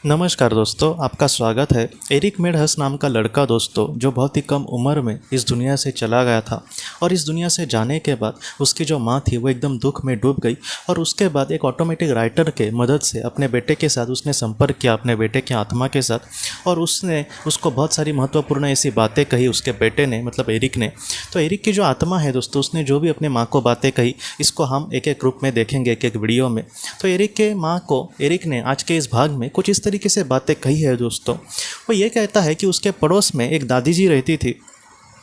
नमस्कार दोस्तों, आपका स्वागत है। एरिक मेडहस नाम का लड़का दोस्तों, जो बहुत ही कम उम्र में इस दुनिया से चला गया था और इस दुनिया से जाने के बाद उसकी जो माँ थी वो एकदम दुख में डूब गई। और उसके बाद एक ऑटोमेटिक राइटर के मदद से अपने बेटे के साथ उसने संपर्क किया, अपने बेटे की आत्मा के साथ, और उसने उसको बहुत सारी महत्वपूर्ण ऐसी बातें कही उसके बेटे ने, मतलब एरिक ने। तो एरिक की जो आत्मा है दोस्तों, उसने जो भी अपने माँ को बातें कही, इसको हम एक एक रूप में देखेंगे, एक एक वीडियो में। तो एरिक के माँ को एरिक ने आज के इस भाग में कुछ इस तरीके से बातें कही है दोस्तों। वो ये कहता है कि उसके पड़ोस में एक दादी जी रहती थी,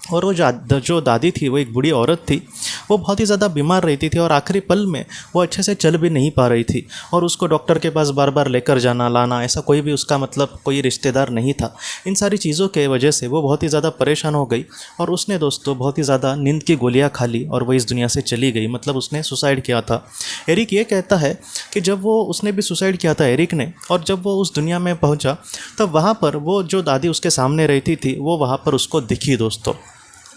और वो जो दादी थी वो एक बूढ़ी औरत थी। वो बहुत ही ज़्यादा बीमार रहती थी और आखिरी पल में वो अच्छे से चल भी नहीं पा रही थी, और उसको डॉक्टर के पास बार बार लेकर जाना लाना, ऐसा कोई भी उसका मतलब कोई रिश्तेदार नहीं था। इन सारी चीज़ों के वजह से वो बहुत ही ज़्यादा परेशान हो गई, और उसने दोस्तों बहुत ही ज़्यादा नींद की गोलियाँ खा ली और वो इस दुनिया से चली गई, मतलब उसने सुसाइड किया था। एरिक ये कहता है कि जब वो उसने भी सुसाइड किया था एरिक ने, और जब वो उस दुनिया में पहुंचा तब वहाँ पर वो जो दादी उसके सामने रहती थी वो वहाँ पर उसको दिखी दोस्तों,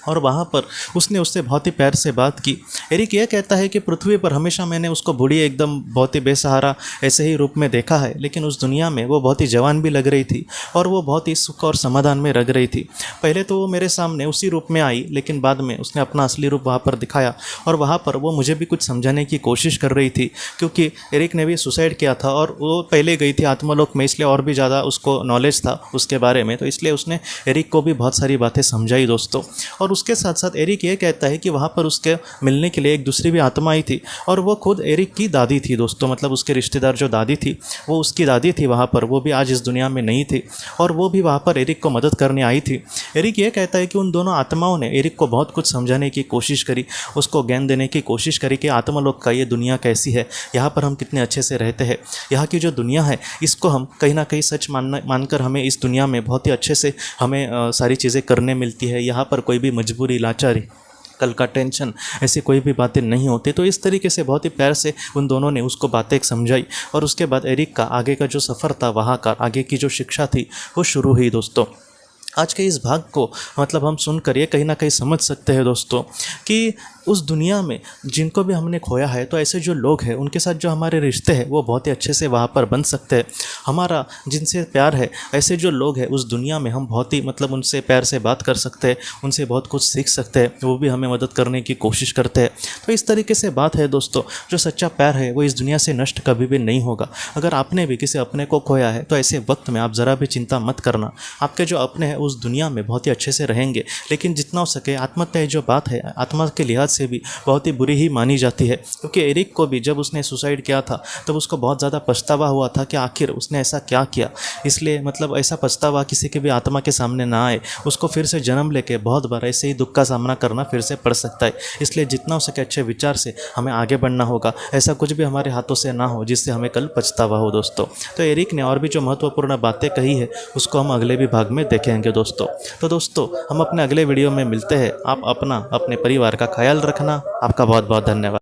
और वहाँ पर उसने उससे बहुत ही प्यार से बात की। एरिक ये कहता है कि पृथ्वी पर हमेशा मैंने उसको बूढ़ी एकदम बहुत ही बेसहारा ऐसे ही रूप में देखा है, लेकिन उस दुनिया में वो बहुत ही जवान भी लग रही थी और वो बहुत ही सुख और समाधान में रह रही थी। पहले तो वो मेरे सामने उसी रूप में आई, लेकिन बाद में उसने अपना असली रूप वहाँ पर दिखाया, और वहाँ पर वो मुझे भी कुछ समझाने की कोशिश कर रही थी, क्योंकि एरिक ने भी सुसाइड किया था और वो पहले गई थी आत्मलोक में, इसलिए और भी ज़्यादा उसको नॉलेज था उसके बारे में, तो इसलिए उसने एरिक को भी बहुत सारी बातें समझाई दोस्तों। और उसके साथ साथ एरिक ये कहता है कि वहाँ पर उसके मिलने के लिए एक दूसरी भी आत्मा आई थी, और वो खुद एरिक की दादी थी दोस्तों, मतलब उसके रिश्तेदार जो दादी थी वो उसकी दादी थी वहाँ पर, वो भी आज इस दुनिया में नहीं थी, और वो भी वहाँ पर एरिक को मदद करने आई थी। एरिक ये कहता है कि उन दोनों आत्माओं ने एरिक को बहुत कुछ समझाने की कोशिश करी, उसको ज्ञान देने की कोशिश करी कि आत्मलोक का ये दुनिया कैसी है, यहाँ पर हम कितने अच्छे से रहते हैं, यहाँ की जो दुनिया है इसको हम कहीं ना कहीं सच मानकर हमें इस दुनिया में बहुत ही अच्छे से हमें सारी चीज़ें करने मिलती है, यहाँ पर कोई भी मजबूरी, लाचारी, कल का टेंशन, ऐसी कोई भी बातें नहीं होती। तो इस तरीके से बहुत ही प्यार से उन दोनों ने उसको बातें समझाई, और उसके बाद एरिक का आगे का जो सफ़र था, वहाँ का आगे की जो शिक्षा थी वो शुरू हुई दोस्तों। आज के इस भाग को मतलब हम सुनकर ये कहीं ना कहीं समझ सकते हैं दोस्तों कि उस दुनिया में जिनको भी हमने खोया है, तो ऐसे जो लोग हैं उनके साथ जो हमारे रिश्ते हैं वो बहुत ही अच्छे से वहाँ पर बन सकते हैं। हमारा जिनसे प्यार है, ऐसे जो लोग हैं उस दुनिया में हम बहुत ही मतलब उनसे प्यार से बात कर सकते हैं, उनसे बहुत कुछ सीख सकते हैं, वो भी हमें मदद करने की कोशिश करते हैं। तो इस तरीके से बात है दोस्तों, जो सच्चा प्यार है वो इस दुनिया से नष्ट कभी भी नहीं होगा। अगर आपने भी किसी अपने को खोया है तो ऐसे वक्त में आप ज़रा भी चिंता मत करना, आपके जो अपने हैं उस दुनिया में बहुत ही अच्छे से रहेंगे। लेकिन जितना हो सके आत्महत्या जो बात है, आत्मा के लिहाज से भी बहुत ही बुरी ही मानी जाती है, क्योंकि एरिक को भी जब उसने सुसाइड किया था तब उसको बहुत ज़्यादा पछतावा हुआ था कि आखिर उसने ऐसा क्या किया। इसलिए मतलब ऐसा पछतावा किसी की भी आत्मा के सामने ना आए, उसको फिर से जन्म लेके बहुत बार ऐसे ही दुख का सामना करना फिर से पड़ सकता है। इसलिए जितना हो सके अच्छे विचार से हमें आगे बढ़ना होगा, ऐसा कुछ भी हमारे हाथों से ना हो जिससे हमें कल पछतावा हो दोस्तों। तो एरिक ने और भी जो महत्वपूर्ण बातें कही है उसको हम अगले भी भाग में देखेंगे दोस्तों। तो दोस्तों हम अपने अगले वीडियो में मिलते हैं। आप अपना अपने परिवार का ख्याल रखना। आपका बहुत बहुत धन्यवाद।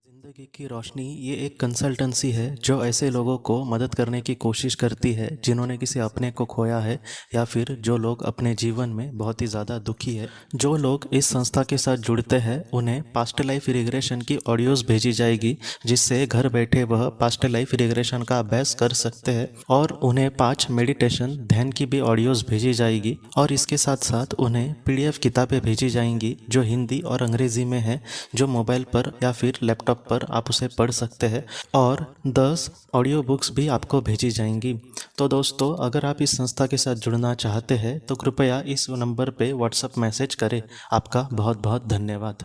ज़िंदगी की रोशनी ये एक कंसल्टेंसी है जो ऐसे लोगों को मदद करने की कोशिश करती है जिन्होंने किसी अपने को खोया है, या फिर जो लोग अपने जीवन में बहुत ही ज़्यादा दुखी है। जो लोग इस संस्था के साथ जुड़ते हैं उन्हें पास्ट लाइफ रिग्रेशन की ऑडियोज़ भेजी जाएगी, जिससे घर बैठे वह पास्ट लाइफ रिग्रेशन का अभ्यास कर सकते हैं, और उन्हें 5 मेडिटेशन ध्यान की भी ऑडियोज़ भेजी जाएगी, और इसके साथ साथ उन्हें PDF किताबें भेजी जाएंगी जो हिंदी और अंग्रेज़ी में है, जो मोबाइल पर या फिर लैपटॉप पर आप उसे पढ़ सकते हैं, और 10 ऑडियो बुक्स भी आपको भेजी जाएंगी। तो दोस्तों अगर आप इस संस्था के साथ जुड़ना चाहते हैं तो कृपया इस नंबर पे व्हाट्सएप मैसेज करें। आपका बहुत बहुत धन्यवाद।